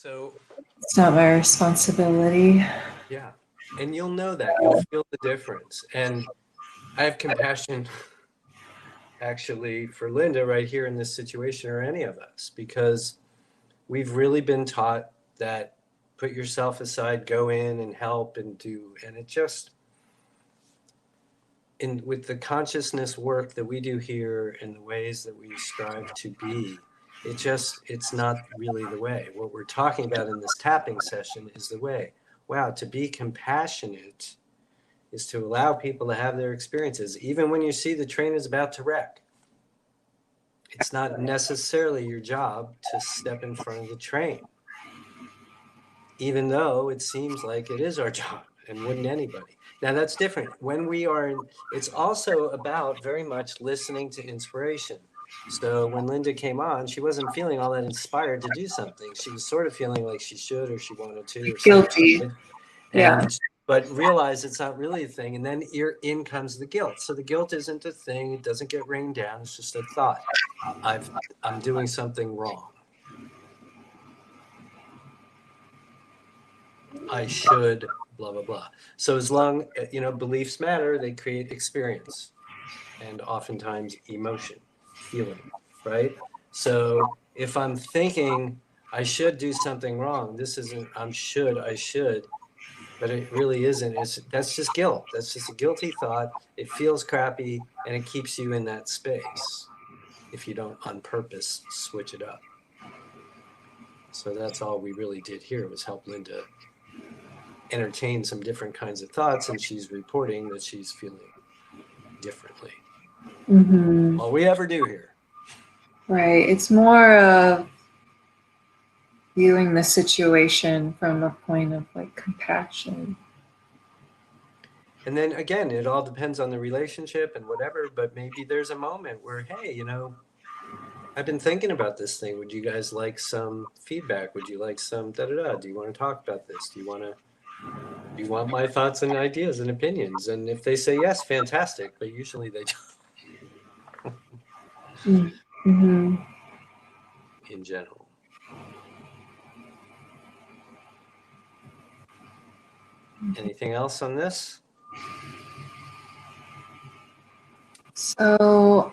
So, It's not my responsibility. yeah. And you'll know that. You'll feel the difference. And I have compassion actually for Linda right here in this situation, or any of us, because we've really been taught that put yourself aside, go in and help and do. And it just, with the consciousness work that we do here and the ways that we strive to be, it's not really the way. What we're talking about in this tapping session is the way. Wow, to be compassionate is to allow people to have their experiences, even when you see the train is about to wreck. It's not necessarily your job to step in front of the train, even though it seems like it is our job, and wouldn't anybody. Now that's different. When we are in, it's also about very much listening to inspiration. So when Linda came on, she wasn't feeling all that inspired to do something. She was sort of feeling like she should, or she wanted to, or something. Guilty. Yeah. But realize it's not really a thing, and then in comes the guilt. So the guilt isn't a thing; it doesn't get rained down. It's just a thought. I'm doing something wrong. I should, blah blah blah. So as long, beliefs matter. They create experience, and oftentimes emotion, feeling, right? So if I'm thinking I should do something wrong, this isn't I should. But it really isn't. That's just guilt. That's just a guilty thought. It feels crappy, and it keeps you in that space if you don't on purpose switch it up. So that's all we really did here, was help Linda entertain some different kinds of thoughts, and she's reporting that she's feeling differently. Mm-hmm. All we ever do here. Right. It's more of viewing the situation from a point of like compassion. And then again, it all depends on the relationship and whatever, but maybe there's a moment where, hey, I've been thinking about this thing. Would you guys like some feedback? Would you like some da-da-da? Do you want to talk about this? Do you want my thoughts and ideas and opinions? And if they say yes, fantastic. But usually they don't. Mm-hmm. In general. Anything else on this? So,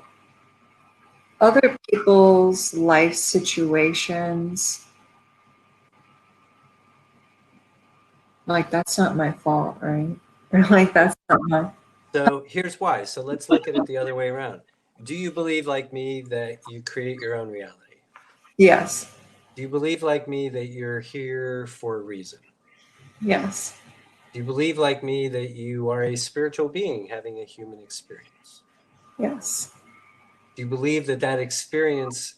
other people's life situations, like that's not my fault, right? Or like that's not my. So here's why. So let's look at it the other way around. Do you believe, like me, that you create your own reality? Yes. Do you believe, like me, that you're here for a reason? Yes. Do you believe, like me, that you are a spiritual being having a human experience? Yes. Do you believe that that experience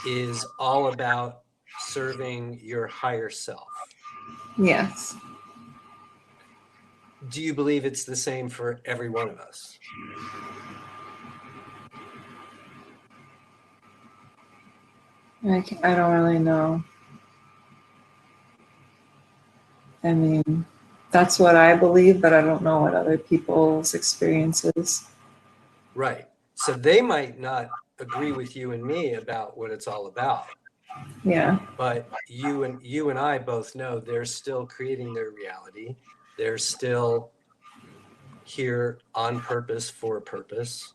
is all about serving your higher self? Yes. Do you believe it's the same for every one of us? I don't really know. I mean, that's what I believe, but I don't know what other people's experiences. Right. So they might not agree with you and me about what it's all about. Yeah. But you and I both know they're still creating their reality. They're still here on purpose for a purpose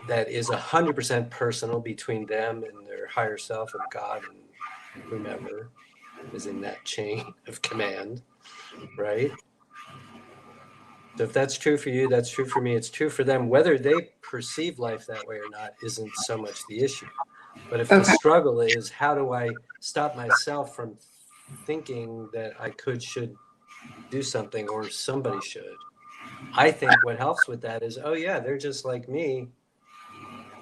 that is 100% personal between them and their higher self of God and whomever is in that chain of command, right? So if that's true for you, that's true for me, it's true for them. Whether they perceive life that way or not isn't so much the issue. But if the struggle is, how do I stop myself from thinking that I should do something, or somebody should? I think what helps with that is, oh yeah, they're just like me.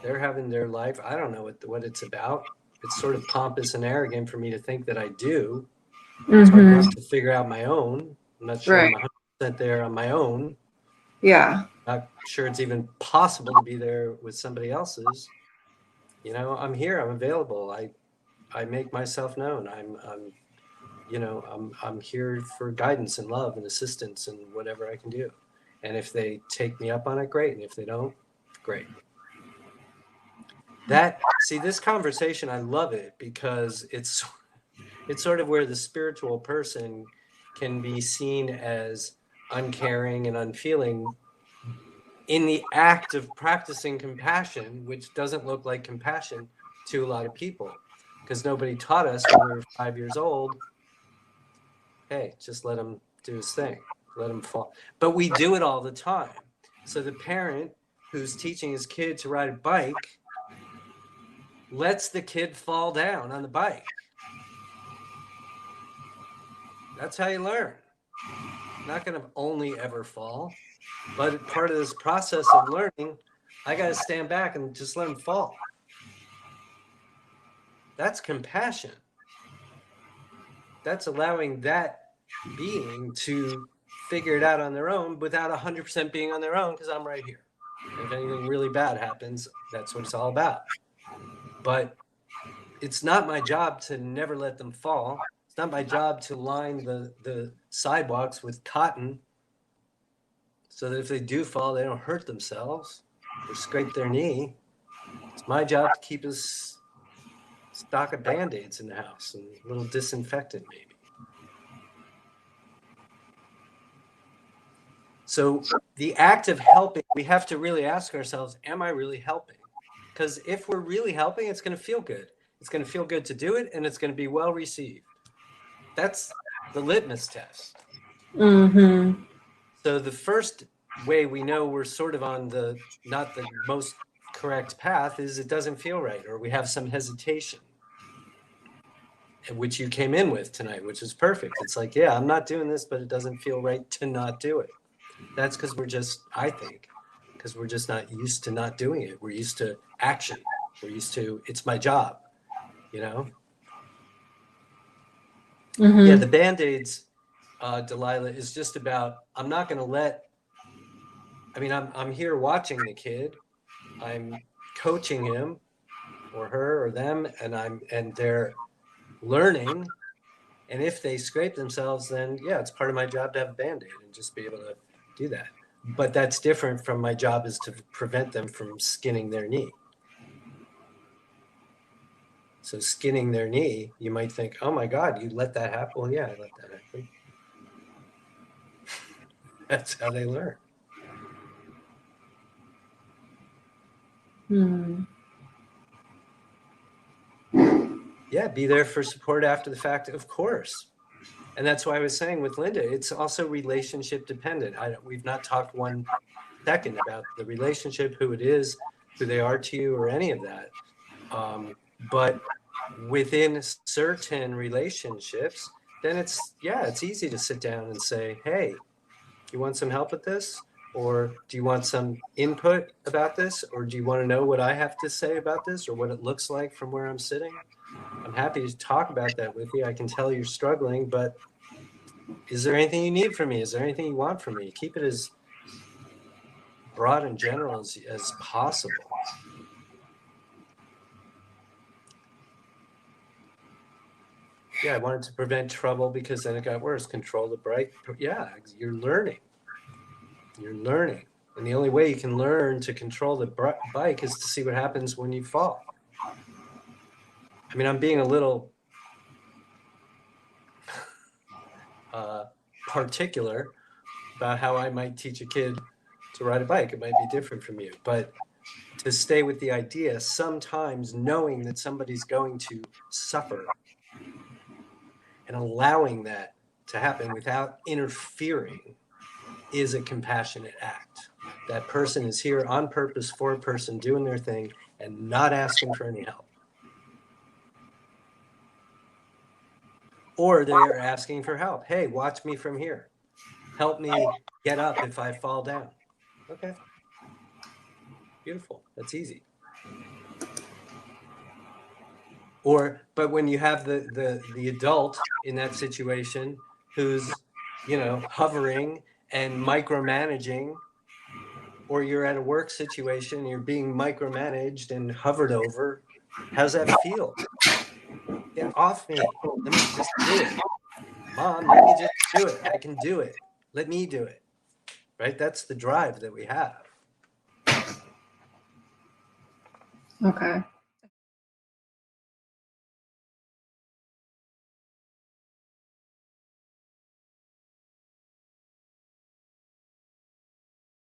They're having their life. I don't know what it's about. It's sort of pompous and arrogant for me to think that I do. It's hard enough to figure out my own. I'm not sure I'm 100% there on my own. Yeah. Not sure it's even possible to be there with somebody else's. I'm here. I'm available. I make myself known. I'm here for guidance and love and assistance and whatever I can do. And if they take me up on it, great. And if they don't, great. This conversation, I love it because it's It's sort of where the spiritual person can be seen as uncaring and unfeeling in the act of practicing compassion, which doesn't look like compassion to a lot of people, because nobody taught us when we were 5 years old, hey, just let him do his thing, let him fall. But we do it all the time. So the parent who's teaching his kid to ride a bike lets the kid fall down on the bike. That's how you learn. Not going to only ever fall, but part of this process of learning, I got to stand back and just let him fall. That's compassion. That's allowing that being to figure it out on their own without 100% being on their own, because I'm right here. And if anything really bad happens, that's what it's all about. But it's not my job to never let them fall. It's not my job to line the sidewalks with cotton so that if they do fall, they don't hurt themselves or scrape their knee. It's my job to keep a stock of Band-Aids in the house and a little disinfectant maybe. So the act of helping, we have to really ask ourselves, am I really helping? Because if we're really helping, it's going to feel good. It's going to feel good to do it, and it's going to be well received. That's the litmus test. Mm-hmm. So the first way we know we're sort of on the not the most correct path is it doesn't feel right, or we have some hesitation, which you came in with tonight, which is perfect. It's like, yeah, I'm not doing this, but it doesn't feel right to not do it. That's because we're just, I think, because we're just not used to not doing it. We're used to action. We're used to, it's my job, you know? Mm-hmm. Yeah, the Band-Aids, Delilah, is just about, I'm not going to let, I mean, I'm here watching the kid. I'm coaching him or her or them, and they're learning. And if they scrape themselves, then yeah, it's part of my job to have a Band-Aid and just be able to do that. But that's different from my job is to prevent them from skinning their knee. So skinning their knee, you might think, oh my God, you let that happen? Well, yeah, I let that happen. That's how they learn. Hmm. Yeah, be there for support after the fact, of course. And that's why I was saying with Linda, it's also relationship dependent. We've not talked 1 second about the relationship, who it is, who they are to you, or any of that. But within certain relationships, then it's easy to sit down and say, hey, you want some help with this? Or do you want some input about this? Or do you want to know what I have to say about this, or what it looks like from where I'm sitting? I'm happy to talk about that with you. I can tell you're struggling, but is there anything you need from me? Is there anything you want from me? Keep it as broad and general as possible. Yeah, I wanted to prevent trouble because then it got worse. Control the bike. Yeah, you're learning. You're learning. And the only way you can learn to control the bike is to see what happens when you fall. I mean, I'm being a little particular about how I might teach a kid to ride a bike. It might be different from you. But to stay with the idea, sometimes knowing that somebody's going to suffer and allowing that to happen without interfering is a compassionate act. That person is here on purpose for a person doing their thing and not asking for any help. Or they're asking for help. Hey, watch me from here. Help me get up if I fall down. Okay. Beautiful. That's easy. But when you have the adult in that situation who's, hovering and micromanaging, or you're at a work situation and you're being micromanaged and hovered over, how's that feel? Get off me. Let me just do it. Mom, let me just do it. I can do it. Let me do it. Right? That's the drive that we have. Okay.